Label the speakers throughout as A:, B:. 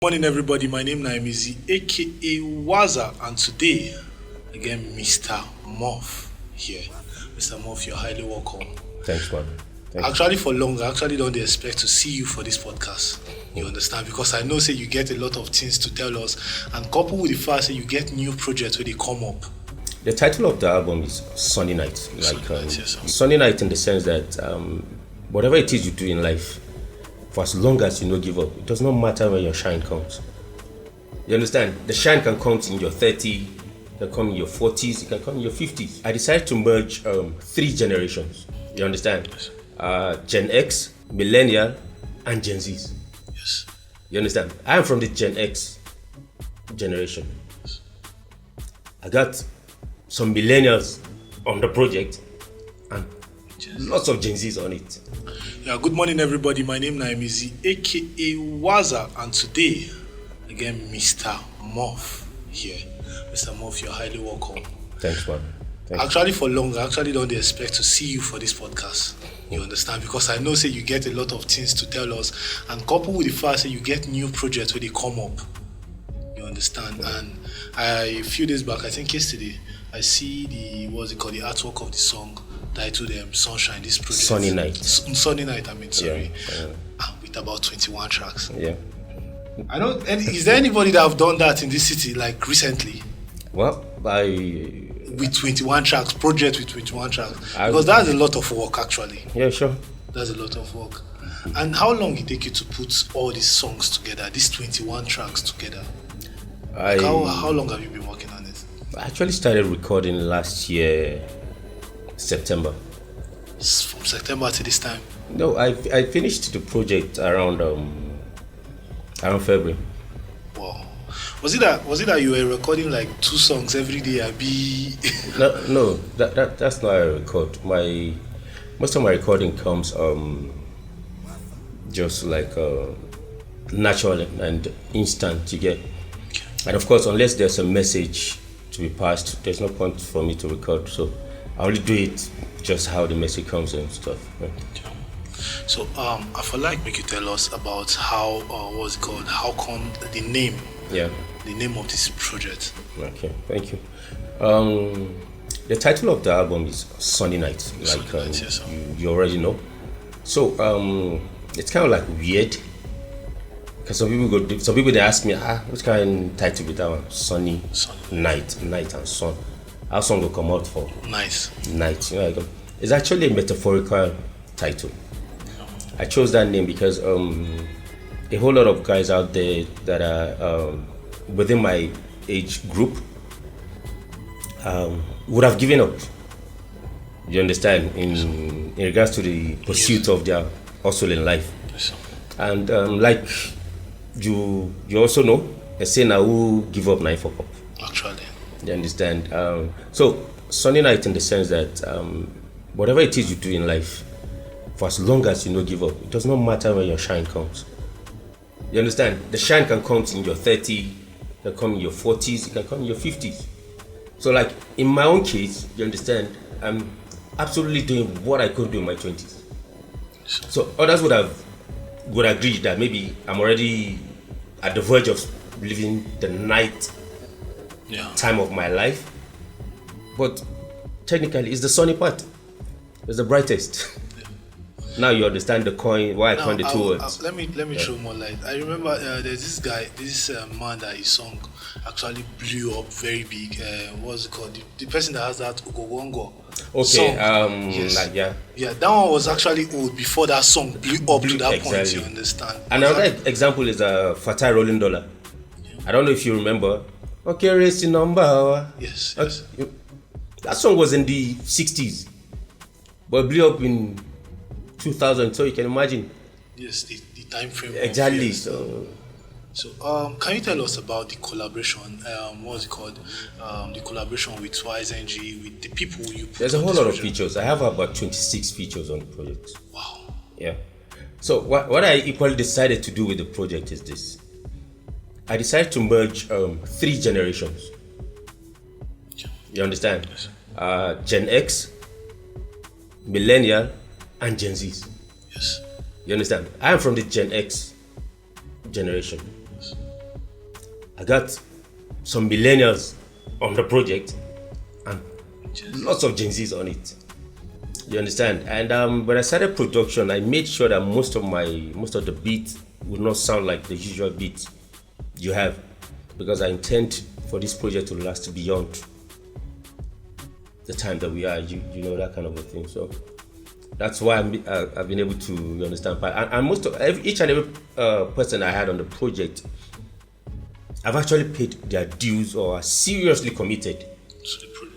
A: Morning everybody, my name is aka Waza, and today again Mr. Muff here. Mr. Muff, you're highly welcome.
B: Thanks, man.
A: Actually, for long, I actually don't expect to see you for this podcast. You understand? Because I know say you get a lot of things to tell us, and coupled with the fact that you get new projects where they come up.
B: The title of the album is Sunny Night. Sunny Night in the sense that whatever it is you do in life, for as long as you don't give up, it does not matter when your shine comes. You understand? The shine can come in your 30s, it can come in your 40s, it can come in your 50s. I decided to merge three generations. You understand? Gen X, Millennial, and Gen Zs.
A: Yes.
B: You understand? I am from the Gen X generation. Yes. I got some Millennials on the project and lots of Gen Zs on it.
A: Yeah, good morning everybody, my name is aka Waza, and today again Mr. Muff here. Mr. Muff, you're highly welcome.
B: Thanks, man.
A: Actually, for long, I actually don't expect to see you for this podcast. You understand? Because I know say you get a lot of things to tell us, and coupled with the fact that you get new projects where they come up. You understand? Yeah. And a few days back, I think yesterday, I see the artwork of the song titled Sunshine, this project.
B: Sunny Night.
A: Sunny Night, sorry.
B: Yeah.
A: With about 21 tracks.
B: Yeah.
A: I don't. Is there anybody that have done that in this city like recently?
B: Well,
A: with 21 tracks, project with 21 tracks, because that's a lot of work actually.
B: Yeah, sure.
A: That's a lot of work. And how long it take you to put all these songs together, these 21 tracks together? How long have you been working on it?
B: I actually started recording last year, September.
A: From September to this time?
B: No, I finished the project around February.
A: Wow. Was it that you were recording like 2 songs every day?
B: No, that's not how I record. Most of my recording comes just like natural and instant, you get. And of course, unless there's a message to be passed, there's no point for me to record. So I only do it just how the message comes and stuff. Yeah.
A: So I feel like make you tell us about how how come the name?
B: Yeah.
A: The name of this project.
B: Okay, thank you. The title of the album is Sunny Night, you already know. So it's kind of like weird, because some people they ask me, which kind of title with that one? Sunny Night and sun. How song will come out for?
A: Night.
B: It's actually a metaphorical title. I chose that name because a whole lot of guys out there that are within my age group would have given up. You understand? In regards to the pursuit of their hustle in life.
A: Yes.
B: And like you also know, a saying who give up now for pop.
A: Actually.
B: You understand? So Sunny Night in the sense that whatever it is you do in life, for as long as you don't give up, it does not matter when your shine comes. You understand? The shine can come in your 30s, it can come in your 40s, it can come in your 50s. So like in my own case, you understand, I'm absolutely doing what I couldn't do in my 20s. So others would agree that maybe I'm already at the verge of living the night time of my life. But technically it's the sunny part. It's the brightest. Now you understand the coin, why I coined the 2 words.
A: Let me throw more light. I remember there's this man that his song actually blew up very big. What's it called? The person that has that Ugowongo
B: song.
A: Yes. Yeah, that one was actually old before that song blew up to that point, you understand?
B: Another example is Fatai Rolling Dollar. Yeah. I don't know if you remember. Okay, race your number.
A: Yes.
B: That song was in the 60s, but blew up in 2000, so you can imagine.
A: Yes, the time frame.
B: Exactly.
A: So, can you tell us about the collaboration? What's it called? The collaboration with Waza, with the people you put.
B: There's a whole lot of features. I have about 26 features on the project.
A: Wow.
B: Yeah. So what I equally decided to do with the project is this. I decided to merge 3 generations. You understand?
A: Yes.
B: Gen X, Millennial, and Gen Zs.
A: Yes.
B: You understand? I am from the Gen X generation. I got some millennials on the project and lots of Gen Zs on it. You understand? And when I started production, I made sure that most of the beats would not sound like the usual beats you have, because I intend for this project to last beyond the time that we are. You know, that kind of a thing. So that's why I've been able to, you understand. And each and every person I had on the project, I've actually paid their dues or are seriously committed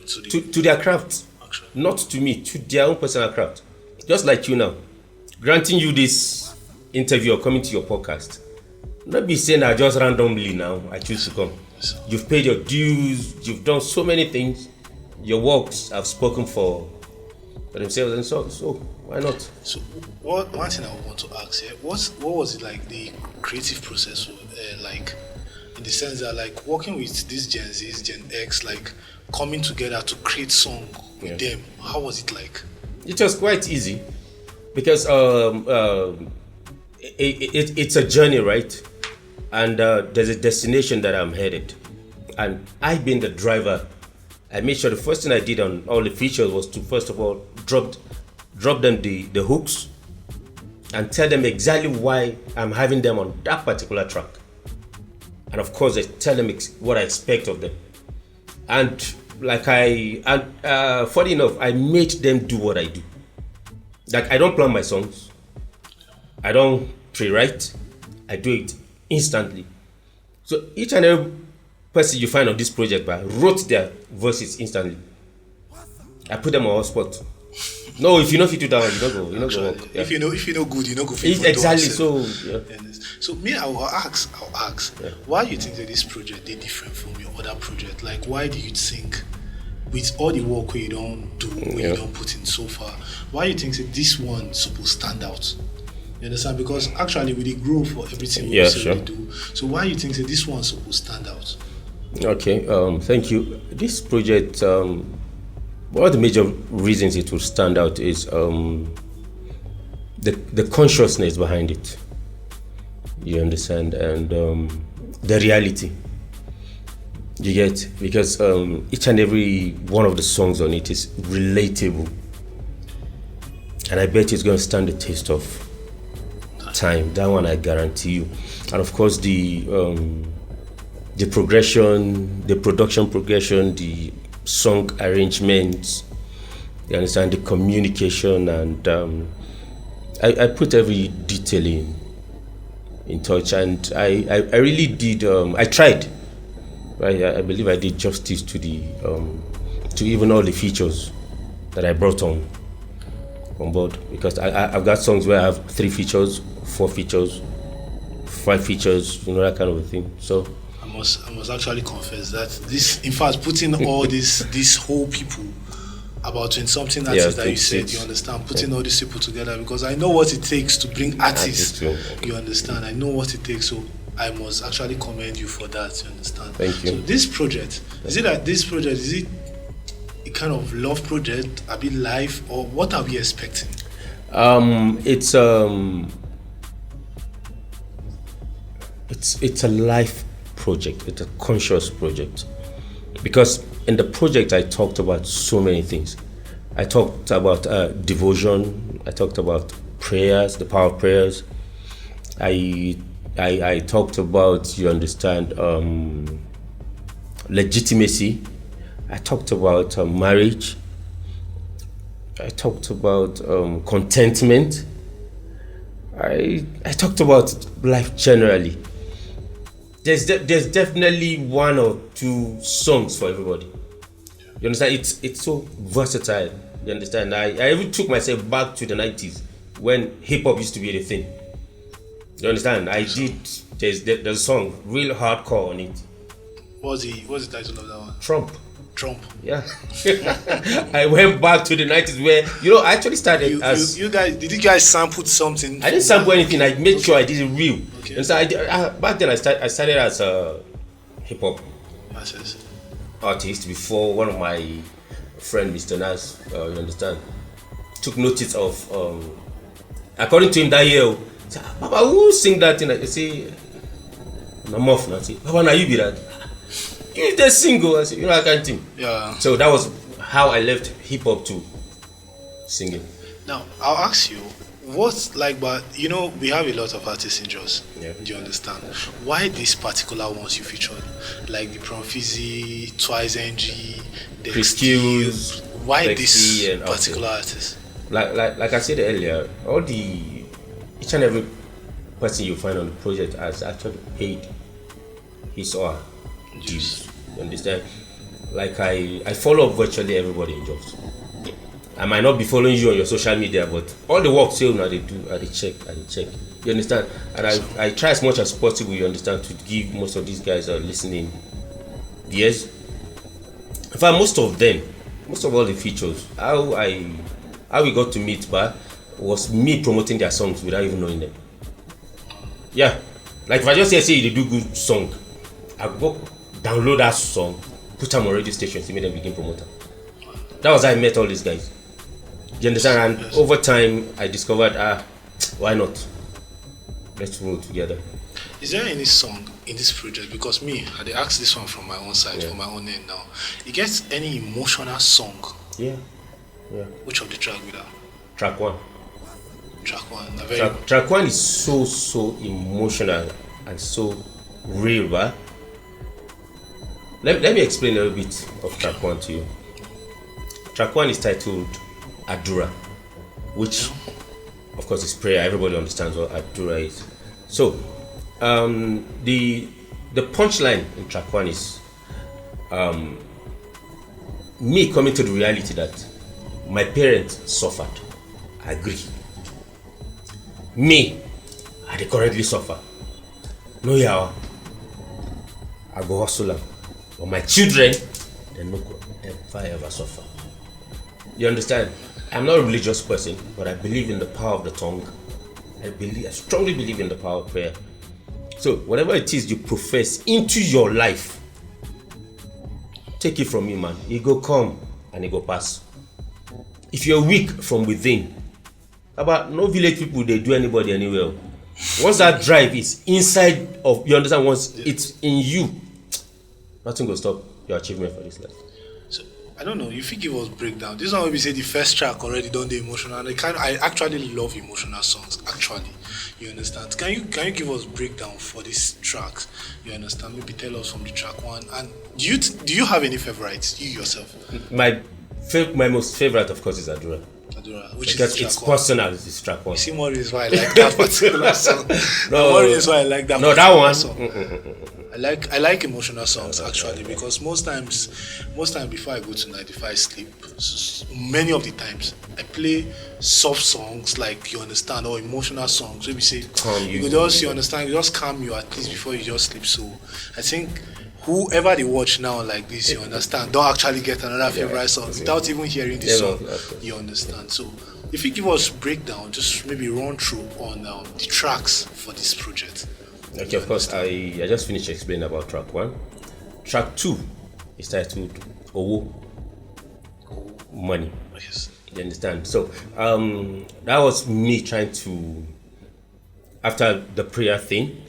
B: to their craft. Actually. Not to me, to their own personal craft. Just like you now, granting you this interview or coming to your podcast. Not be saying that just randomly now I choose to come. You've paid your dues, you've done so many things, your works have spoken for themselves, and so why not?
A: So one thing I want to ask here, what was it like, the creative process like, in the sense that like working with these Gen Zs, Gen X, like coming together to create song with them, how was it like?
B: It was quite easy because it's a journey, right? And there's a destination that I'm headed, and I being the driver, I made sure the first thing I did on all the features was to first of all drop them the hooks and tell them exactly why I'm having them on that particular track, and of course I tell them what I expect of them. And funny enough, I made them do what I do. Like, I don't plan my songs, I don't pre-write, I do it instantly. So each and every person you find on this project wrote their voices instantly. I put them on hotspot. No, if you know fit do that one, you don't go.
A: Yeah. If you know good, you know go fit.
B: Exactly. So yeah.
A: So me, I'll ask, why you think that this project is different from your other project? Like, why do you think, with all the work we don't do, you don't put in so far, why you think that this one supposed to stand out? You understand? Because actually we grow for everything we do. So why you think that this one supposed to stand out?
B: Okay, thank you. This project, one of the major reasons it will stand out is the consciousness behind it. You understand? And the reality. You get? Because each and every one of the songs on it is relatable. And I bet it's going to stand the test of time. That one I guarantee you. And of course the progression, the production progression, the song arrangements, you understand, the communication, and I put every detail in touch, and I really did. I tried. Right, I believe I did justice to the to even all the features that I brought on board, because I've got songs where I have 3 features, 4 features, 5 features, you know, that kind of a thing. So
A: I must actually confess that this, in fact, putting all these whole people, about 20-something artists that you said, you understand, putting all these people together, because I know what it takes to bring artists. You understand? I know what it takes, so I must actually commend you for that. You understand?
B: Thank you.
A: So this project, is it a kind of love project, a bit live, or what are we expecting?
B: It's a life project. It's a conscious project, because in the project I talked about so many things. I talked about devotion. I talked about prayers, the power of prayers. I talked about, you understand, legitimacy. I talked about marriage. I talked about contentment. I talked about life generally. There's definitely 1 or 2 songs for everybody. You understand? It's so versatile. You understand? I even took myself back to the 90s when hip hop used to be the thing. You understand? There's a song real hardcore on it.
A: What's the title of that one? Trump.
B: Yeah. I went back to the 90s where, you know, I actually started
A: did you guys sample something?
B: I didn't sample anything. I made sure I did it real. Okay. And so back then I started as a hip hop artist before one of my friend, Mr. Nas, you understand, took notice of according to him that year, Papa, who sing that thing? I say, And I'm off now. I say, Papa, now you be that. You the single. I say, I can't sing.
A: Yeah.
B: So that was how I left hip hop to singing.
A: Now, I'll ask you, what's like, but we have a lot of artists in Jos.
B: Yeah.
A: Do you understand? Why these particular ones you featured? Like the Profizzi, Twice NG, the
B: Skills.
A: Why
B: Lexi
A: this
B: and
A: particular artist?
B: Like I said earlier, each and every person you find on the project has actually paid his or her dues. You understand? Like I follow up virtually everybody in Jos. I might not be following you on your social media, but all the work still now they do, I check. You understand? And I try as much as possible, you understand, to give most of these guys that are listening ears. In fact, most of all the features, how we got to meet was me promoting their songs without even knowing them. Yeah. Like if I just say they do good song, I go download that song, put them on radio stations, make them begin promoting. That was how I met all these guys. You understand? And over time, I discovered, why not? Let's roll together.
A: Is there any song in this project? Because me, I asked this one from my own side, from my own end now. You get any emotional song?
B: Yeah.
A: Which of the track with that?
B: Track 1.
A: Track 1.
B: Track 1 is so emotional and so real, but let me explain a little bit of track 1 to you. Track 1 is titled Adura, which of course is prayer. Everybody understands what Adura is. So the punchline in track 1 is me coming to the reality that my parents suffered. I agree. Me, I currently suffer. No yawa. I go hustle am. But my children, they no go ever suffer. You understand? I'm not a religious person, but I believe in the power of the tongue. I strongly believe in the power of prayer. So whatever it is you profess into your life, take it from me, man. It go come and it go pass. If you're weak from within, about no village people they do anybody anywhere. Once that drive is inside of you, understand? Once it's in you, nothing will stop your achievement for this life.
A: So I don't know. If you give us breakdown, this one will be say the first track already done the emotional. And I actually love emotional songs. Actually, you understand? Can you give us breakdown for these tracks? You understand? Maybe tell us from the track 1. And do you have any favorites? You yourself?
B: My most favorite, of course, is Adura.
A: Which
B: because
A: is
B: it's personal. It's track 1.
A: You see more reasons why I like that particular song. More reasons why I like that.
B: No, that one.
A: Song. I like emotional songs actually because most times before I go to night, if I sleep, many of the times I play soft songs like you understand or emotional songs. Maybe say you just calm you at least before you just sleep. So I think whoever they watch now like this, you understand, don't actually get another favorite song without even hearing the song. You understand? So if you give us breakdown, just maybe run through on the tracks for this project.
B: Okay, of course, I just finished explaining about track 1. Track 2 is titled Owo, Money.
A: Yes.
B: You understand? So that was me trying to, after the prayer thing,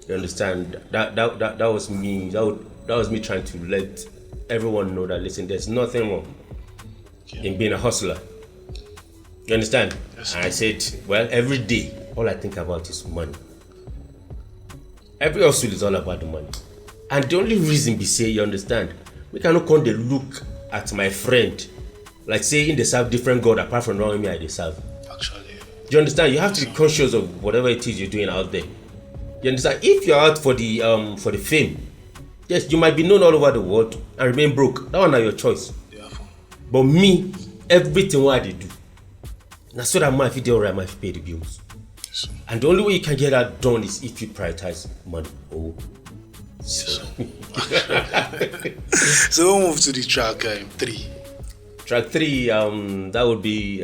B: you understand, that was me. That was me trying to let everyone know that listen, there's nothing wrong in being a hustler. You understand? Yes. And I said, well, every day all I think about is money. Every hustle is all about the money. And the only reason be say, you understand, we cannot come to look at my friend like saying they serve different God apart from knowing me I they serve.
A: Actually.
B: Do you understand? You have to be conscious of whatever it is you're doing out there. You understand? If you're out for the fame, yes, you might be known all over the world and remain broke. That one are your choice.
A: Yeah.
B: But me, everything what I do, now so that my video I might pay the bills. Yes. And the only way you can get that done is if you prioritize money. Oh. So,
A: so we'll move to the track 3.
B: Track 3, that would be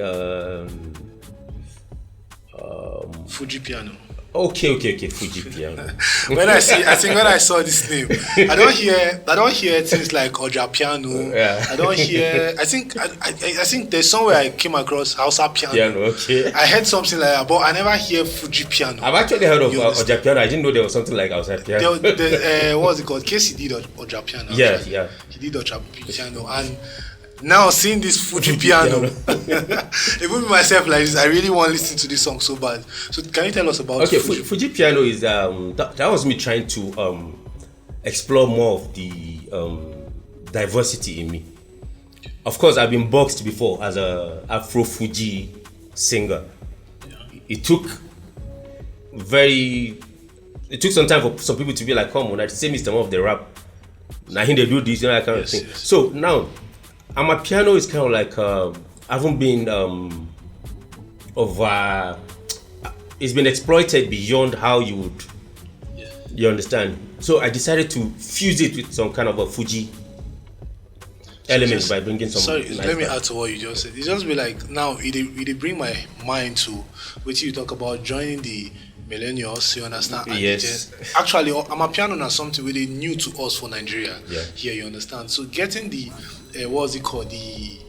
A: Fuji Piano.
B: Okay, Fuji piano.
A: When I saw this name, I don't hear things like Oja piano.
B: Yeah.
A: I don't hear. I think there's somewhere I came across Hausa piano.
B: Piano, okay.
A: I heard something like that, but I never hear Fuji piano.
B: I've actually heard of Oja piano. I didn't know there was something like outside piano.
A: What was it called? Casey did Oja piano.
B: Yeah,
A: actually.
B: yeah.
A: He did Oja piano, and now seeing this Fuji piano, even myself like this, I really want to listen to this song so bad. So can you tell us about
B: Fuji piano is that was me trying to explore more of the diversity in me. Of course, I've been boxed before as a Afro Fuji singer. Yeah. It took some time for some people to be like, come on, I say Mr. Mo of the rap. Now they do this, that kind of thing. Yes. So now Amapiano is kind of like I haven't been it's been exploited beyond how you would. Yeah. You understand? So I decided to fuse it with some kind of a Fuji element by bringing some.
A: Sorry, let me add to what you just said. It just be like now it bring my mind to what you talk about joining the millennials, you understand? And
B: yes.
A: Actually, Amapiano is something really new to us for Nigeria.
B: Yeah.
A: Here, you understand? So getting the what's it called? The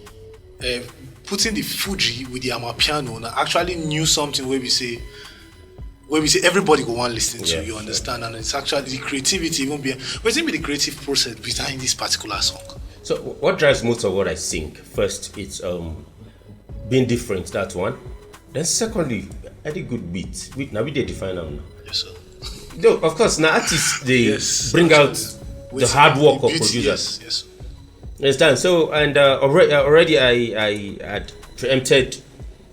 A: putting the Fuji with the Amapiano now actually knew something where we say everybody go want listen to, you understand? And it's actually the creativity even be what's the creative process behind this particular song?
B: So what drives most of what I sing? First, it's being different. That's one. Then secondly, I did good beats. Now we did define them now.
A: Yes, sir.
B: No, of course, now artists they bring out the hard work of producers.
A: Yes.
B: Understand? So and already I had preempted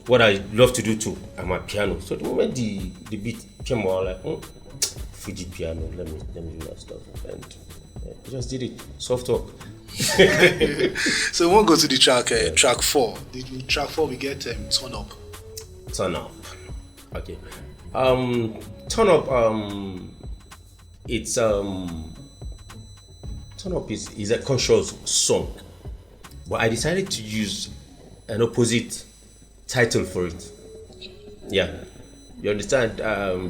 B: what I love to do too. I'm a piano. So the moment the beat came out, like Fuji piano, let me do that stuff, and I just did it. Soft talk.
A: So we won't go to the track 4. Track 4 we get Turn Up.
B: Turn Up. Okay. Turn Up it's Turn Up is a conscious song. But I decided to use an opposite title for it. Yeah. You understand?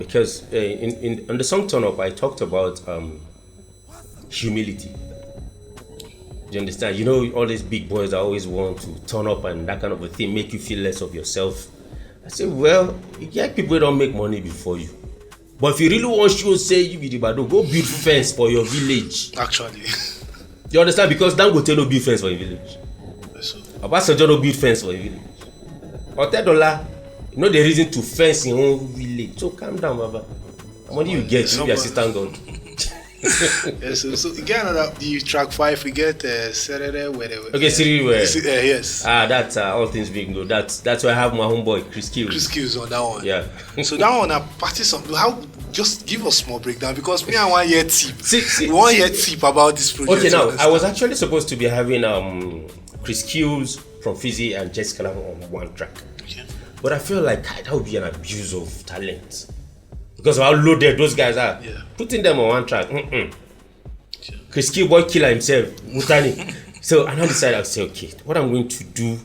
B: Because in the song Turn Up I talked about humility. You understand? You know, all these big boys that always want to turn up and that kind of a thing, make you feel less of yourself. I said, well, you get people who don't make money before you. But if you really want to say you be the bado, go build fence for your village.
A: Actually.
B: You understand? Because Dangote no build fence for your village.
A: Yes, sir.
B: Obasanjo no build fence for your village. $10, you know the reason to fence in your own village. So calm down, Baba. How money you get to be assistant God?
A: Yes, so again, the track 5 we get Serere where.
B: Okay, Siri where.
A: Yes.
B: That's all things being good. That's why I have my homeboy Chris Kills
A: on that one.
B: Yeah.
A: So that one, I practice some. How? Just give us small breakdown because me and 1 year tip.
B: See,
A: 1 year tip about this project.
B: Okay, now I was actually supposed to be having Chris Kills from Fizzy and Jessica on one track.
A: Okay.
B: But I feel like that would be an abuse of talent. Because of how loaded those guys are.
A: Yeah.
B: Putting them on one track. Chris Kill boy killer himself. Mutani. So I now decided I'll say, okay, what I'm going to do,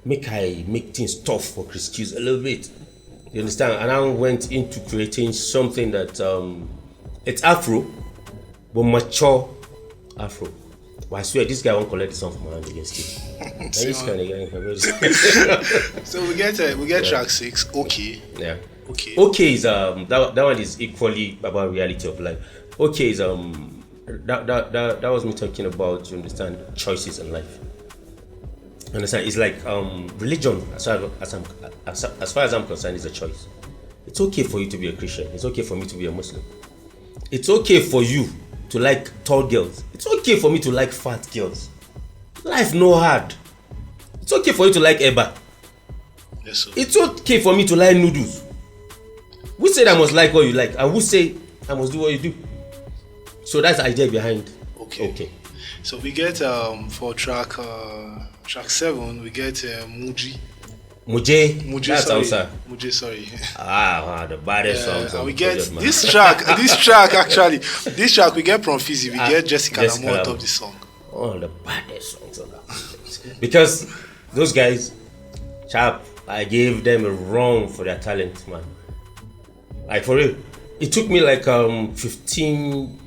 B: make things tough for Chris Kills a little bit. You understand? And I went into creating something that it's Afro, but mature Afro. But I swear this guy won't collect the song from my hand against it.
A: So we get track 6, Okay.
B: Yeah.
A: Okay
B: is that one is equally about reality of life. Okay is that was me talking about, you understand, choices in life. You understand? It's like religion as far as I'm concerned is a choice. It's okay for you to be a Christian. It's okay for me to be a Muslim. It's okay for you to like tall girls. It's okay for me to like fat girls. Life no hard. It's okay for you to like Eba.
A: Yes, sir.
B: It's okay for me to like noodles. Who said I must like what you like? And who say I must do what you do? So that's the idea behind. Okay.
A: So we get for track 7 we get Muji.
B: Muje, that's
A: sorry.
B: Hausa.
A: Muje, sorry.
B: The baddest songs.
A: And we get this track actually. This track we get from Fizzy. We get Jessica Lamont on top of the song.
B: Oh, the baddest songs on that. Because those guys, sharp, I gave them a run for their talent, man. Like for real. It took me like 15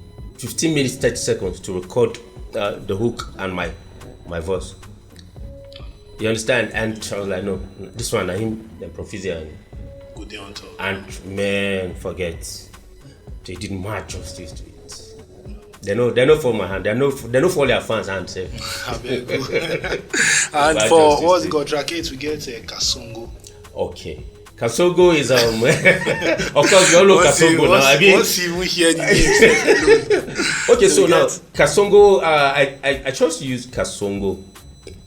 B: minutes 30 seconds to record the hook and my voice. You understand? And I was like, no, this one I him the Prophisia
A: Good day on top.
B: and man, forget. They did mad justice to it. They know for my hand. They know for their fans hand safe.
A: And for what's it called? Track 8 we get Kasongo.
B: Okay. Kasongo is of course you all know Kasongo now. I mean,
A: once you hear the name.
B: okay, so now Kasongo, I chose to use Kasongo,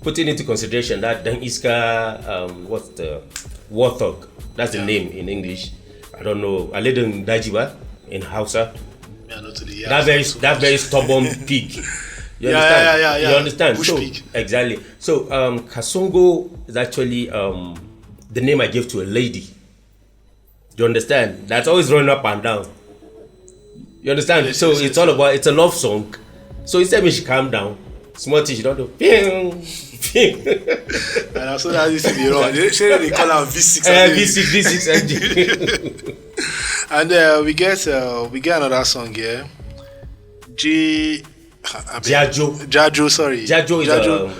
B: putting into consideration that Dan Iska, what's the Warthog? That's the name in English. I don't know. I live in Dajiba in Hausa.
A: Yeah, not to the
B: That very stubborn pig. You understand?
A: Yeah.
B: You understand?
A: Bush
B: So
A: pig.
B: exactly. So Kasongo is actually the name I gave to a lady. You understand? That's always running up and down. You understand?
A: Yes,
B: so
A: yes,
B: it's
A: yes.
B: all about, it's a love song. So instead when she calm down, small thing she don't do. Ping, ping.
A: And also that used to be wrong. They call her V6.
B: V6 engine.
A: And we get another song here. Jajo, sorry.
B: Jajo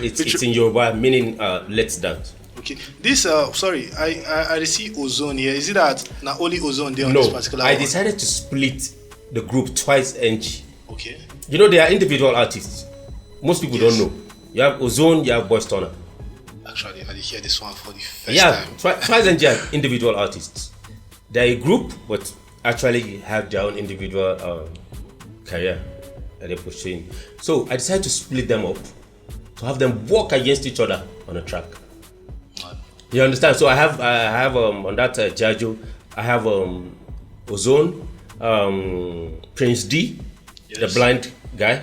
B: is it's in Yoruba, meaning let's dance.
A: Okay. This sorry, I see Ozone here. Is it that not only Ozone there on
B: No,
A: this particular
B: I
A: one?
B: decided to split the group twice NG.
A: Okay.
B: You know, they are individual artists. Most people
A: Yes.
B: don't know. You have Ozone, you have Boys Turner.
A: Actually, I did hear this one for the first
B: Yeah,
A: time.
B: twice NG are individual artists. They're a group, but actually have their own individual career that they're pursuing. So I decided to split them up, to have them work against each other on a track. You understand? So I have on that Jajo, I have Ozone, Prince D,
A: Yes.
B: the blind guy.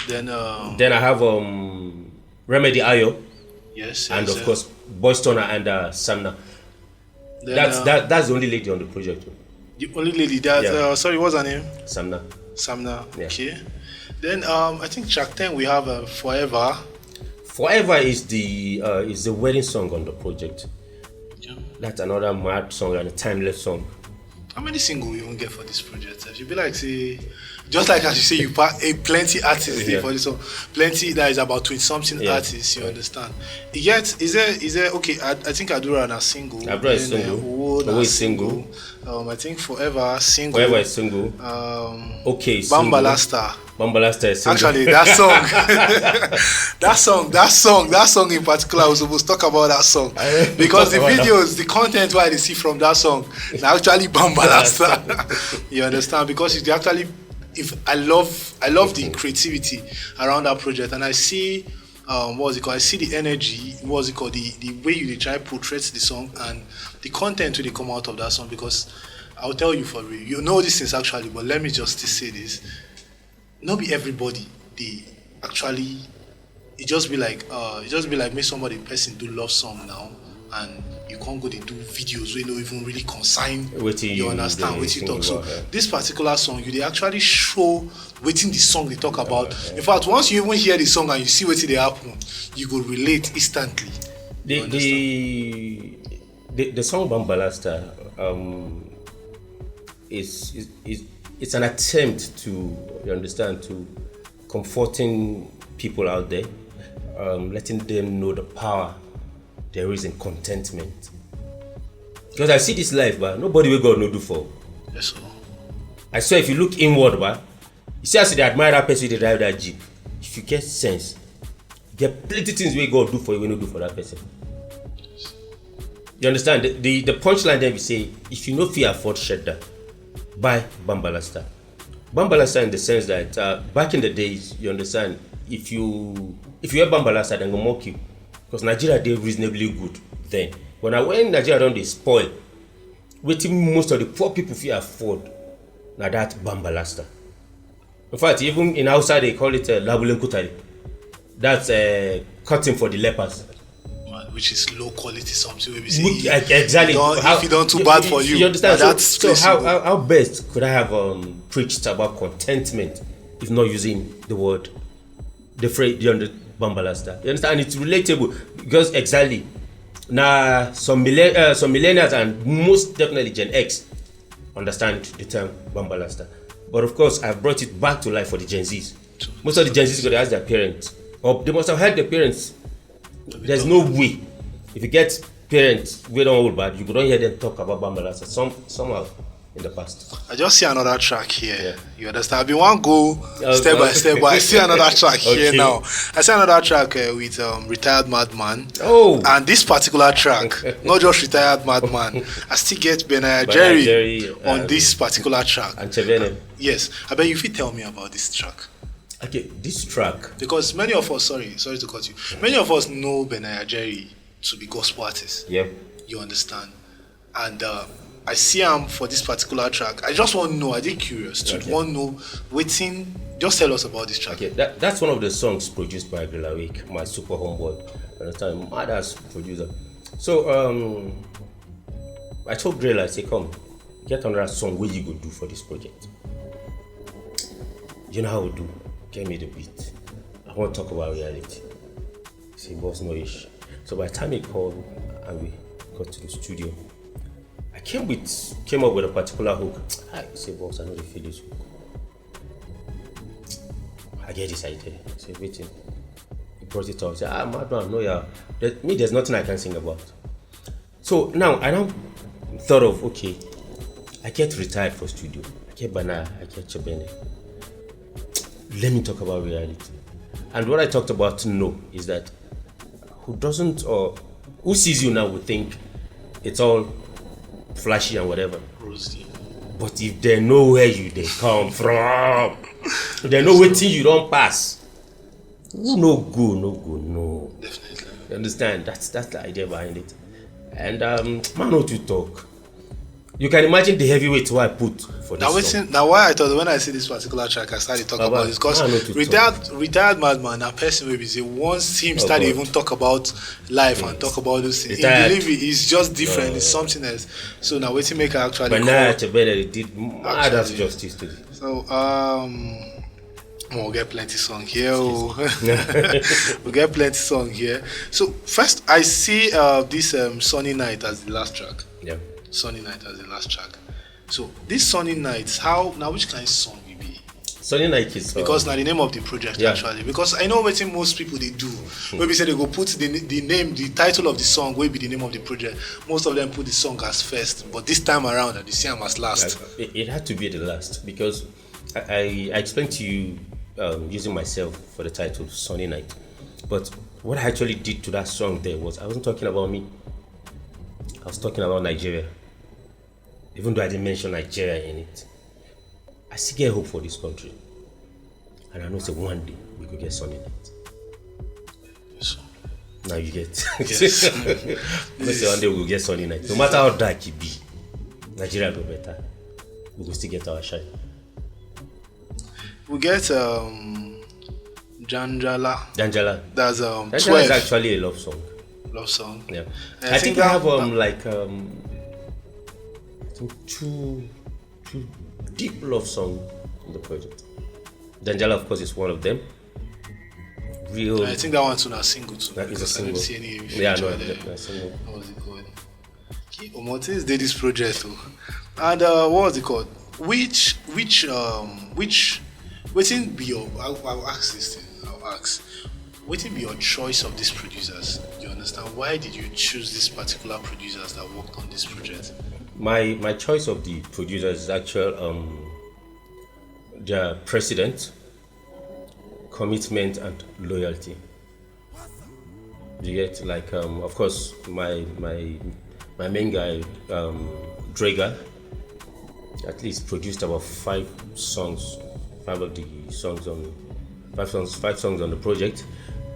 A: Then
B: Then I have Remedy Ayo,
A: yes,
B: and
A: yes,
B: of course Boys Turner and Samna.
A: then,
B: That's the only lady on the project.
A: the only lady that
B: Yeah.
A: sorry, what's her name?
B: Samna.
A: Samna.
B: Yeah.
A: Okay. Then I think track 10 we have Forever.
B: Forever is the wedding song on the project.
A: Yeah.
B: That's another mad song and a timeless song.
A: How many singles you won't get for this project? If you be like say, just like as you say, you pack plenty artists there
B: Yeah.
A: for this song. Plenty that is about 20 something
B: Yeah.
A: artists. You understand? Yet is there okay? I think Adura and a single.
B: Adura is
A: then,
B: single.
A: Owo
B: Owo
A: na
B: is single.
A: I think Forever single.
B: Forever is single. Okay, single.
A: Bambalasta.
B: Bambalasta is single.
A: Actually, that song, that song in particular, I was supposed to talk about that song because the videos, the content why they see from that song, now actually Bambalasta. You understand? Because it actually, if I love the creativity around that project, and I see, what's it called? I see the energy. What's it called? The way you try to portray the song and the content when they come out of that song. Because I'll tell you for real, you know these things actually, but let me just say this. Not be everybody they actually it just be like make somebody person do love song now and you can't go they do videos where you don't even really consign you understand what you talk. So this particular song you they actually show waiting the song they talk about. In fact, once you even hear the song and you see what they happen, you go relate instantly.
B: The song Bambalasta is it's an attempt to, you understand, to comforting people out there, letting them know the power there is in contentment. Because I see this life, but nobody will God no do for.
A: Yes, sir.
B: I swear, if you look inward, but you see as they admire that person, they drive that jeep. If you get sense, there are plenty things we God do for you when you do for that person. You understand? The punchline there we say, if you no fear afford shelter, buy Bambalasta. Bambalasta in the sense that back in the days, you understand, if you have Bambalasta, then go mock you. Because Nigeria did reasonably good then. When Nigeria don't they spoil, waiting most of the poor people feel afford. Now that Bambalasta. In fact, even in outside they call it Labulen Kutari. That's cutting for the lepers.
A: Which is low quality something where we say
B: exactly.
A: If you don't too bad for you.
B: You understand? So
A: how
B: how best could I have preached about contentment if not using the word, the phrase, the Bambalasta? You understand? And it's relatable because exactly now some millennials and most definitely Gen X understand the term Bambalasta. But of course, I've brought it back to life for the Gen Zs. Most of the Gen Zs got to ask their parents, or they must have heard their parents. There's no way. If you get parents we don't hold bad, you don't hear them talk about Bambalasta somehow in the past.
A: I just see another track here.
B: Yeah.
A: You understand? I've been one go step by step, but I see another track here
B: Okay.
A: now. I see another track with Retired Madman.
B: Oh,
A: And this particular track, not just Retired Madman, I still get Benaya
B: Jerry,
A: Jerry on this particular track.
B: and Chevene.
A: Yes, I bet you fit tell me about this track.
B: Okay, this track.
A: Because many of us, sorry to cut you, many of us know Benaya Jerry to be gospel artists.
B: Yeah.
A: You understand? And I see him for this particular track. I just want to know, I did curious to want to know, waiting, just tell us about this track.
B: Okay, that's one of the songs produced by Grilawik, my super homeboy. Understand? Mother's producer. So I told Grilla, I say, come, get on that song where you go do for this project. You know how we do. Get me the beat. I want to talk about reality. He said, boss, no ish. So by the time he called and we got to the studio, I came up with a particular hook. I say, boss, I know the feel this hook. I get this idea. I said, waiting. He brought it up. I said, madman, no, yeah. There's nothing I can sing about. So now I thought of, okay, I get retired for studio. I get Bana, I get Chebene. Let me talk about reality. And what I talked about to know is that who doesn't or who sees you now would think it's all flashy and whatever.
A: Rosy.
B: But if they know where they come from, if they know what thing you don't pass, no go.
A: Definitely.
B: You understand? That's the idea behind it. And man, not to talk. You can imagine the heavyweight I put for this song.
A: Now why I thought when I see this particular track I started talking about this because retired madman a person will be say once him start even talk about life and talk about those things. He believe it's just different, it's something else. So now waiting make her actually
B: but now Chebele did mad as justice to it.
A: So we'll get plenty song here. We'll get plenty song here. So first I see this Sunny Night as the last track.
B: Yeah.
A: Sunny Night as the last track. So this Sunny Night, how now which kind of song will be?
B: Sunny Night is
A: Because now the name of the project actually. Because I know what most people they do. Maybe say they go put the title of the song will be the name of the project. Most of them put the song as first, but this time around they see them as last.
B: It had to be the last because I explained to you using myself for the title Sunny Night. But what I actually did to that song there was I wasn't talking about me. I was talking about Nigeria. Even though I didn't mention Nigeria in it, I still get hope for this country. And I know that one day we could get Sunny Night.
A: Yes.
B: Now you get.
A: Yes.
B: Let's say one day we will get Sunny Night. No matter how dark it be, Nigeria will be better. We will still get our shine.
A: We get Janjala. That's
B: Janjala
A: 12
B: is actually a love song.
A: love song.
B: Yeah.
A: And
B: I think I have two deep love songs in the project. Janjala, of course, is one of them. Real.
A: I think that one's on a single too.
B: That is a single.
A: I didn't see any
B: Yeah, no,
A: that's
B: single.
A: What was it called? Okay, Omotis did this project too. And what was it called? Which waiting be your I'll ask this thing. I'll ask. Waiting be your choice of these producers. Do you understand? Why did you choose these particular producers that worked on this project?
B: My choice of the producers is actually their president, commitment and loyalty. You get like of course my main guy Drager at least produced about five songs on the project.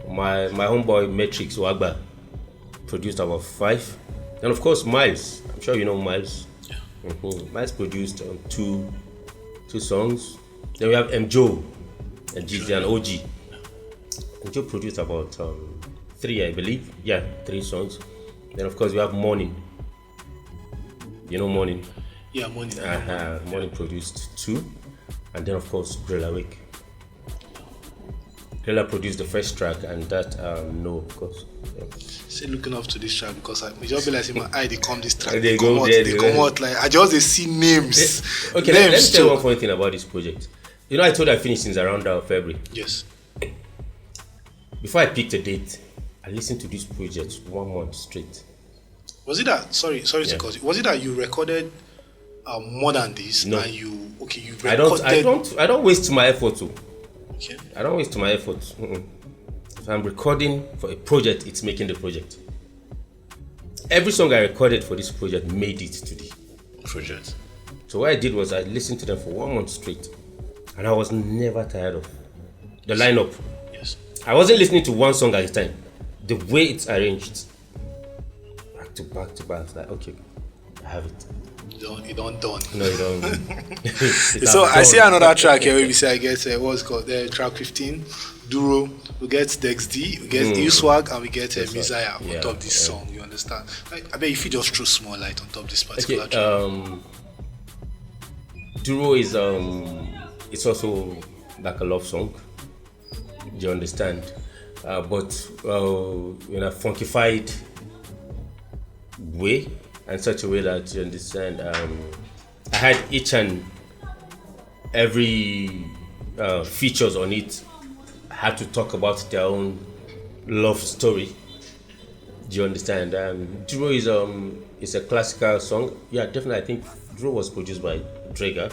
B: My homeboy Matrix Wagba produced about 5. And of course Miles, I'm sure you know Miles.
A: Yeah.
B: Miles produced two songs. Then we have Mjo and GZ and OG. Mjo produced about 3, I believe. Yeah, 3 songs. Then of course we have Morning. You know Morning?
A: Yeah, Morning.
B: Morning produced 2. And then of course Grilla Week. Kela produced the first track, and that no, of course. Yeah.
A: Still looking up to this track because I just be like, my eye, they come this track.
B: They go there,
A: they come out like I just they see names.
B: Okay, let me tell you one funny thing about this project. You know, I told you I finished since around February.
A: Yes.
B: Before I picked a date, I listened to this project 1 month straight.
A: Was it that? Sorry to cause you. Was it that you recorded more than this?
B: No.
A: And you recorded.
B: I don't waste my effort too.
A: Okay.
B: I don't waste my effort. If I'm recording for a project, it's making the project. Every song I recorded for this project made it to the project. So what I did was I listened to them for 1 month straight, and I was never tired of the lineup.
A: Yes.
B: I wasn't listening to one song at a time. The way it's arranged, back to back, like okay, I have it.
A: You don't done.
B: No, you don't.
A: So I see another track here where we say I guess what's called track 15, Duro. We get Dex D, we get Swag, and we get Messiah on top of this song. You understand? I bet if you just throw small light on top of this particular track.
B: Duro is it's also like a love song. Do you understand? But in a funkified way, and such a way that you understand. I had each and every features on it had to talk about their own love story. Do you understand? Duro is a classical song. Yeah, definitely. I think Duro was produced by Drager.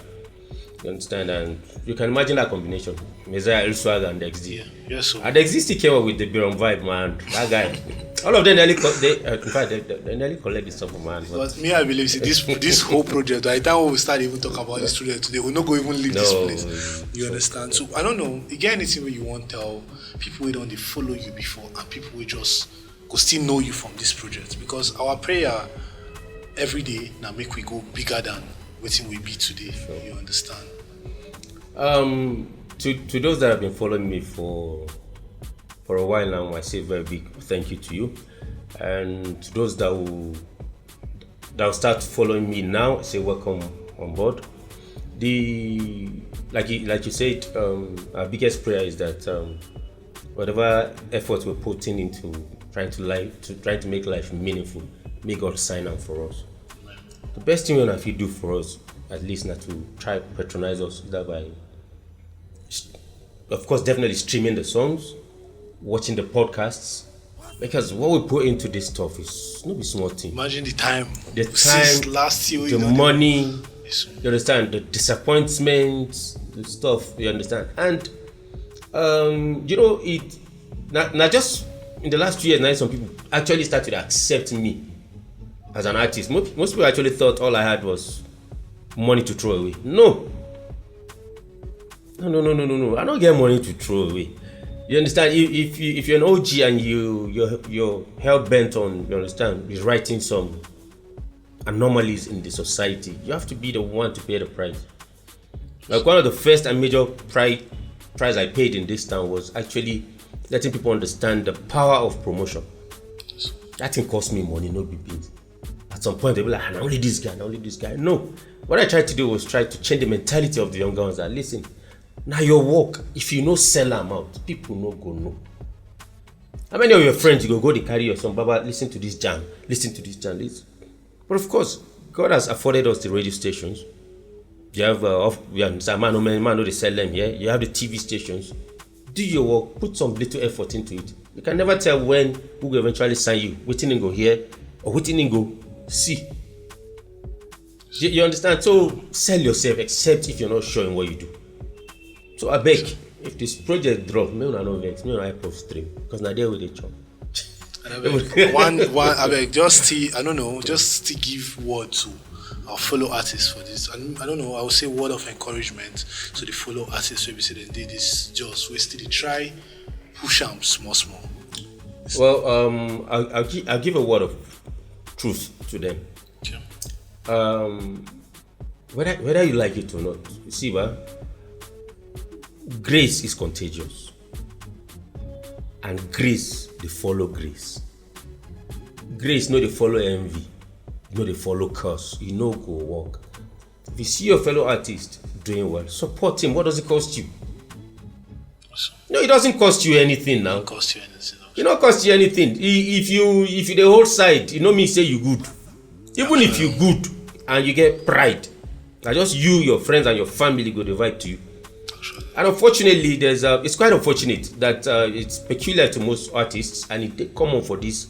B: You understand? And you can imagine that combination. Messiah, El Swag, and XD.
A: Yeah, yes, so.
B: And XD came up with the Biron vibe, man. That guy. All of them nearly they nearly collect this stuff, man.
A: But me, I believe this whole project, by the time we start even talk about this project today, we're not going to even leave this place. You understand? So I don't know. Again, anything where you want to tell people who don't they follow you before and people who just go still know you from this project, because our prayer every day now make we go bigger than what we be today. Sure. You understand?
B: To those that have been following me for a while now, I say a very big thank you to you, and to those that will start following me now, I say welcome on board. Like you said, our biggest prayer is that whatever effort we're putting into trying to make life meaningful, may God sign up for us. The best thing if you do for us, at least not to try patronize us, that by, of course, definitely streaming the songs, watching the podcasts, because what we put into this stuff is not be small thing.
A: Imagine the time last year,
B: the money, you understand, the disappointments, the stuff, you understand, and it not just in the last 2 years now, some people actually started to accept me as an artist. Most people actually thought all I had was money to throw away. No. I don't get money to throw away. You understand? If you're an OG and you're hell bent on, you understand, is writing some anomalies in the society, you have to be the one to pay the price. Like one of the first and major price I paid in this town was actually letting people understand the power of promotion. That thing cost me money, no big things. At some point, they'll be like, not only this guy. No. What I tried to do was try to change the mentality of the younger ones that, listen, now your work, if you know sell them out, people no go know. How many of your friends you go they carry your son, Baba, listen to this jam. But of course, God has afforded us the radio stations. You have man, they sell them here. You have the TV stations. Do your work, put some little effort into it. You can never tell when who will eventually sign you. Waiting and go here or waiting and go see. You understand? So sell yourself, except if you're not sure in what you do. So I beg, if this project drop, me no vex, me no hype of stream, because now there will they chop.
A: one I beg, just still give word to our fellow artists for this. And I don't know, I would say word of encouragement to the fellow artists who say they did this, just wasted it. Try push them small.
B: Well, I'll give a word of truth to them. Okay. Whether you like it or not, you see, grace is contagious, and grace they follow grace. Grace no they follow envy, no they follow curse. You know go work. If you see your fellow artist doing well, support him. What does it cost you? No, it doesn't cost you anything now.
A: It cost you anything.
B: It don't cost you anything. If you the whole side, you know me say you good. Even if you good and you get pride, na just you, your friends, and your family go the vibe to you. And unfortunately, it's quite unfortunate that it's peculiar to most artists, and it's common for this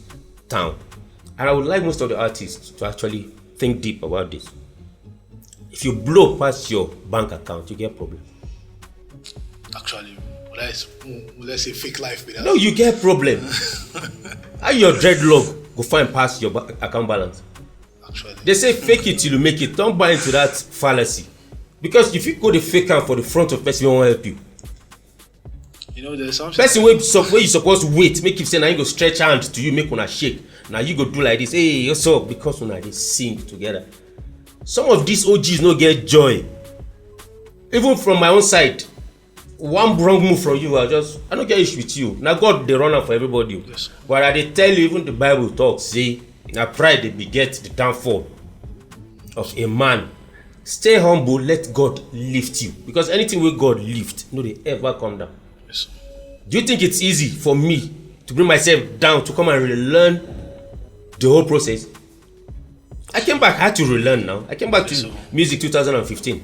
B: town. And I would like most of the artists to actually think deep about this. If you blow past your bank account, you get problem.
A: Actually, let's say fake life.
B: No, you get problem. How your dreadlock go find past your account balance?
A: Actually,
B: they say fake it till you make it. Don't buy into that fallacy. Because if you go the fake out for the front of person, won't help you.
A: You know, there's something.
B: Person where you supposed to wait, make him say now you go stretch hand to you, make una shake. Now you go do like this. Hey, what's up? Because una they sing together. Some of these OGs no get joy. Even from my own side, one wrong move from you, I don't get issue with you. Now God they run out for everybody.
A: Yes.
B: But I they tell you, even the Bible talks, say, now pride they beget the downfall of a man. Stay humble, let God lift you. Because anything with God lift, no they ever come down.
A: Yes.
B: Do you think it's easy for me to bring myself down to come and relearn the whole process? I came back, I had to relearn now. I came back to music 2015.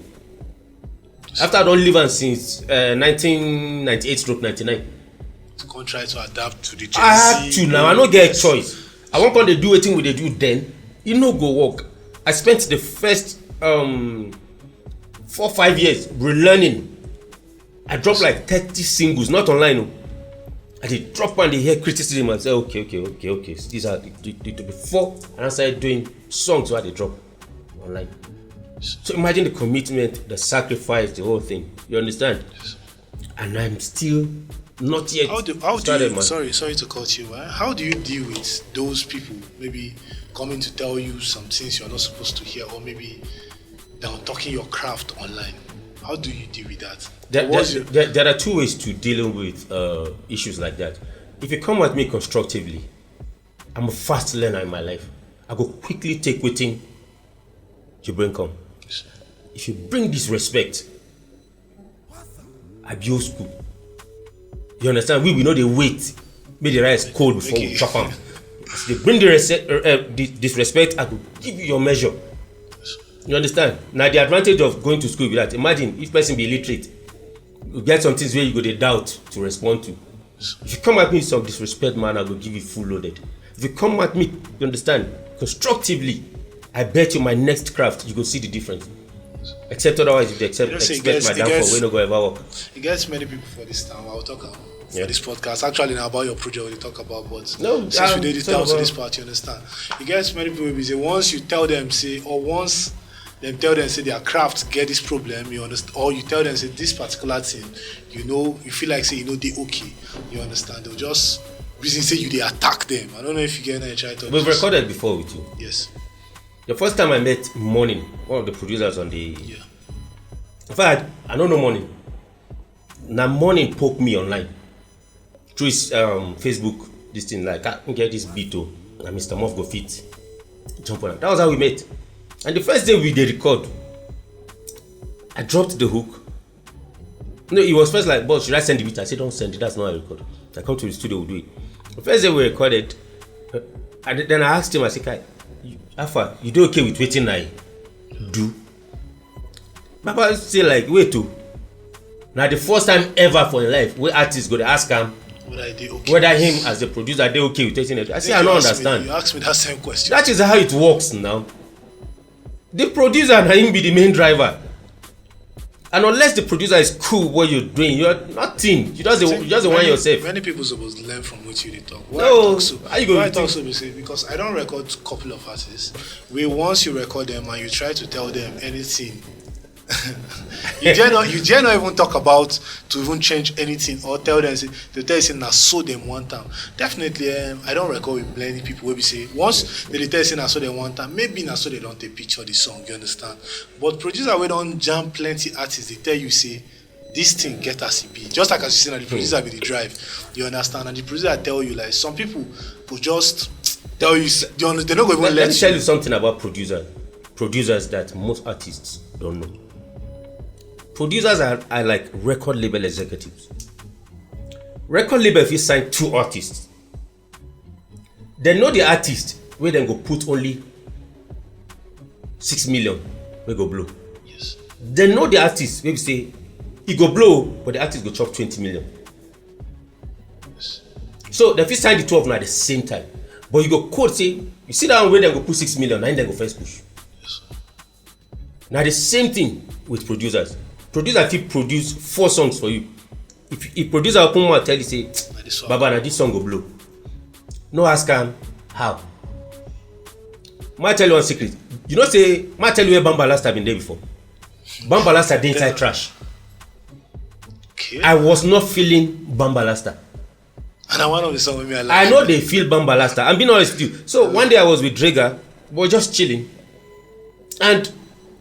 B: After I don't live on since 1998-99.
A: To try to adapt to the Gen Z.
B: I have to now. I don't get a choice. I want to do a thing with they do then. You know go work. I spent the first 4-5 years relearning. I dropped like 30 singles, not online. No. I did drop and they hear criticism and say, okay. These are the before, and I started doing songs where they drop online. So imagine the commitment, the sacrifice, the whole thing. You understand?
A: Yes.
B: And I'm still not yet
A: started, man. Sorry to cut you. How do you deal with those people maybe coming to tell you some things you're not supposed to hear, or maybe down talking your craft online? How do you deal with that?
B: There are two ways to dealing with issues like that. If you come at me constructively, I'm a fast learner in my life. I go quickly take waiting you bring come. If you bring disrespect, I be old school. You understand? We know they wait, make the rice cold before we chop them. If they bring the disrespect, I will give you your measure. You understand? Now the advantage of going to school with that, imagine if person be illiterate, you get some things where you go the doubt to respond to. If you come at me with some disrespect, man, I will give you full loaded. If you come at me, you understand, constructively, I bet you my next craft, you go see the difference. Except otherwise, if they expect my downfall, we no go ever work.
A: It gets many people for this town. I'll talk about for this podcast. Actually, now about your project, we talk about, but
B: no,
A: since we did it down to this part, you understand. It gets many people. Say once you tell them, say, or once them tell them, say their craft get this problem, you understand, or you tell them, say this particular thing, you know, you feel like say you know they okay, you understand. They'll just reason say you they attack them. I don't know if you get any try to.
B: We've recorded before with you.
A: Yes.
B: The first time I met Morning, one of the producers on the. Yeah. In fact, I don't know Morning. Now Morning poked me online through his Facebook. This thing like I can get this beat and Mr. Muff go fit jump on it. That was how we met. And the first day we did record, I dropped the hook. No, he was first like, boss, should I send the beat? I said, don't send it. That's not how I record. I come to the studio, we'll do it. The first day we recorded, and then I asked him, I said, Kai, Alpha, you do okay with waiting I do? Papa say like, wait to. Now the first time ever for your life, where artists go to ask him whether him as the producer they okay with waiting it. I say I don't understand.
A: You asked me that same question.
B: That is how it works now. The producer and him be the main driver. And unless the producer is cool what you're doing, you're nothing. You just want yourself.
A: Many people supposed to learn from what you talk.
B: How you going to talk
A: so because I don't record a couple of artists. Once you record them and you try to tell them anything, you dare not even talk about to even change anything or tell them to tell you na so them one time. Definitely, I don't record with many people where we say once they tell you na so them one time, maybe na so they don't take picture of the song. You understand? But producer we don't jam plenty artists. They tell you say this thing get as it be. Just like as you say, na the producer be the drive. You understand? And the producer tell you like some people will just tell you. They're not going to even let
B: me tell you something about producers that most artists don't know. Producers are like record label executives. record label if you sign 2 artists, they know the artist where then go put only 6 million we go blow.
A: Yes.
B: They know the artist where we say he go blow, but the artist go chop 20 million.
A: Yes.
B: So the first sign the 2 of them at the same time. But you go code say, you see that one where they go put 6 million, and then go first push.
A: Yes.
B: Now the same thing with producers. Producers fit produce 4 songs for you. If producer open mouth tell you say, Baba, now this song go blow. No ask him how. Might tell you one secret. You know say, might tell you where Bamba Lasta been there before. Bamba Lasta dey inside trash.
A: Okay.
B: I was not feeling Bamba Lasta.
A: And I one of the songs with me I like.
B: I know they feel Bamba Lasta. I'm being honest with you. So one day I was with Drega, we were just chilling, and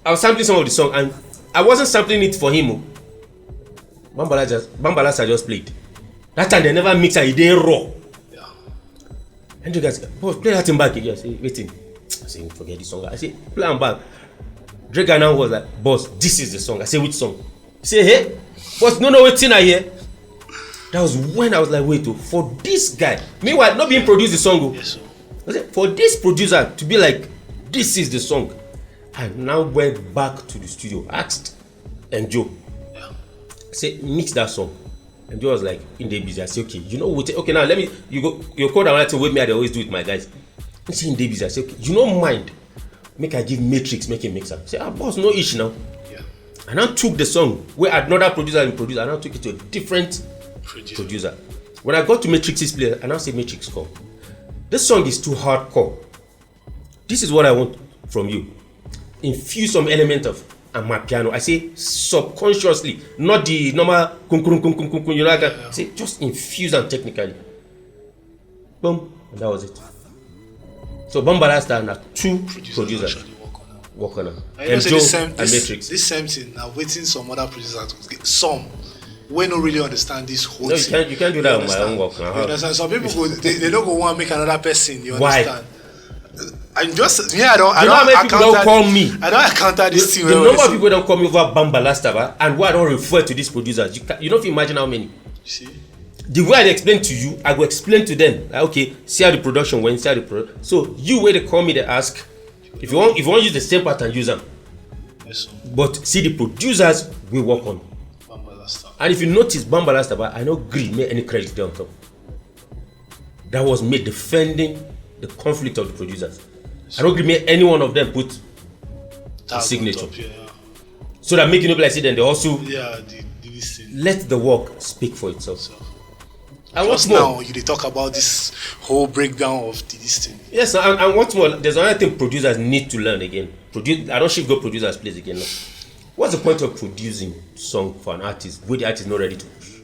B: I was sampling some of the song, and I wasn't sampling it for him. Bamba Lasta just played. That time they never mix it, they raw.
A: Yeah.
B: And you guys, boss, play that thing back again. I say, waiting. I say, forget this song. I say, play them back. Drega now was like, boss, this is the song. I say, which song? He say, hey, boss, no, waiting I hear. That was when I was like, wait, for this guy, meanwhile, not being produced the song.
A: Yes, sir.
B: I said, for this producer to be like, this is the song. I now went back to the studio, asked Joe.
A: Yeah.
B: I said, mix that song. And Joe was like, in the busy. I said, okay, you know what? Okay, now let me, you call that thing with me, I always do with my guys. He said, in the busy. I said, okay, you don't mind. Make I give Matrix, make him mix up. I said, boss, no issue now.
A: Yeah.
B: And I took the song where another producer produced, and I took it to a different producer. When I got to Matrix's place, I now say, Matrix, come. This song is too hardcore. This is what I want from you. Infuse some element of my piano. I say subconsciously, not the normal kun kun kun kun kun kun. You know, I say just infuse them technically. Boom, and that was it. So Bamba Lasta and 2 producers work on them.
A: And
B: Joe
A: and
B: Matrix.
A: This same thing. Now waiting some other producers to get some. We don't really understand this whole
B: No,
A: thing.
B: you can't do that on my own work now.
A: You understand? Some people go, they don't go want to make another person. You
B: Why?
A: understand? I'm just I don't
B: You know how many people don't call me?
A: I don't encounter this thing.
B: The number of people don't call me over Bamba Lasta, and why I don't refer to these producers. You don't imagine how many.
A: See?
B: The way I explain to you, I will explain to them. Like, okay, see how the production went, see how the production. So you where they call me, they ask. If you want to use the same pattern, use them.
A: Yes, sir.
B: But see the producers we work on.
A: Bamba Lasta.
B: And if you notice Bamba Lasta, I don't agree make any credit there on top. That was me defending the conflict of the producers. I don't agree make any one of them put a signature.
A: Top, yeah.
B: So that make you know like see then they also
A: this thing.
B: let the work speak for itself.
A: So,
B: And what's
A: just
B: more,
A: now you dey talk about this whole breakdown of this thing.
B: yes, and what's more, there's another thing producers need to learn again. I don't shift go producers place again. No. What's the point of producing song for an artist where the artist is not ready to push?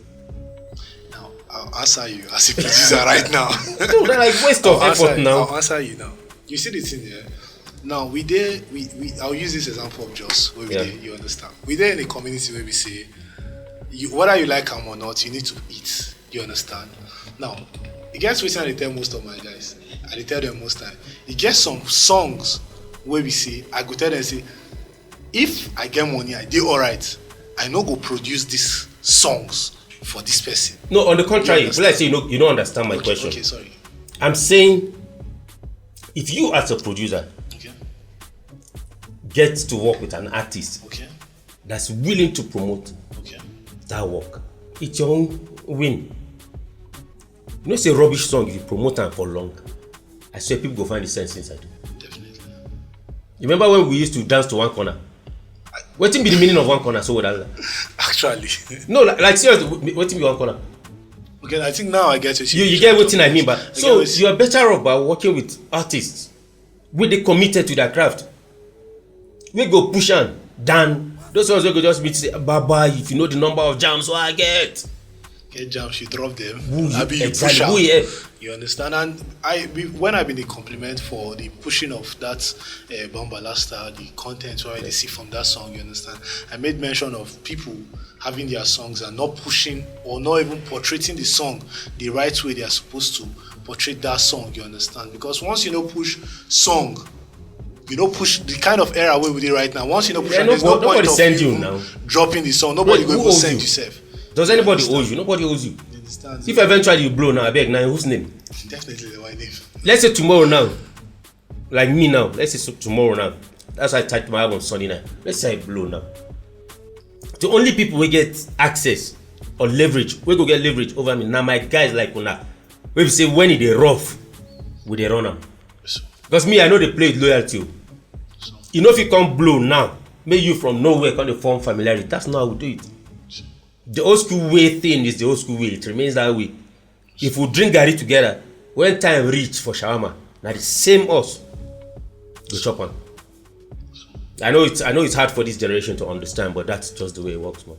A: Now I'll answer you as a producer right now.
B: No, that's like waste of effort now.
A: I'll answer you now. You see the thing here. Now we I'll use this example of just where we there, you understand. We there in a community where we say whether you like them or not, you need to eat. You understand? Now, it gets what I tell most of my guys. I tell them most time. It gets some songs where we say, I go tell them say, if I get money, I do alright. I no go produce these songs for this person.
B: No, on the contrary, well, I say you don't understand my question.
A: Okay, sorry.
B: I'm saying if you as a producer get to work with an artist that's willing to promote that work, it's your own win. You know, it's a rubbish song if you promote them for long. I swear people go find the sense inside.
A: Definitely.
B: You remember when we used to dance to one corner? What be the meaning of one corner? So what that?
A: Actually.
B: No, like seriously, what be one corner?
A: Okay, I think now I get it.
B: You get what I mean, but so you are better off by working with artists where they committed to their craft. We go push on than those ones we go just meet say, Baba, if you know the number of jams so I get
A: jams, you drop them.
B: You
A: push out.
B: Yeah.
A: You understand? And when I've been a compliment for the pushing of that Bamba Lasta, the content where I see from that song, you understand? I made mention of people having their songs and not pushing or not even portraying the song the right way they are supposed to portray that song, you understand? Because once you know push song, you don't push the kind of era where we do right now. Once you know push, there's no point of you dropping the song. Nobody will send yourself.
B: Does anybody owe you? Nobody owes you.
A: You understand?
B: If eventually you blow now, I beg, now whose name?
A: Definitely the white name.
B: Let's say tomorrow now, like me now, let's say tomorrow now. That's why I typed my album Sunny Night. Let's say I blow now. The only people we get access or leverage, we go get leverage over me. Now my guys like una. We say when it dey rough, we dey run am. Because me, I know they play with loyalty. You know if you come blow now, make you from nowhere come to form familiarity. That's not how we do it. The old school way thing is the old school way. It remains that way. If we drink garri together, when time reach for shawarma, now the same us go chop on. I know it's hard for this generation to understand, but that's just the way it works, man.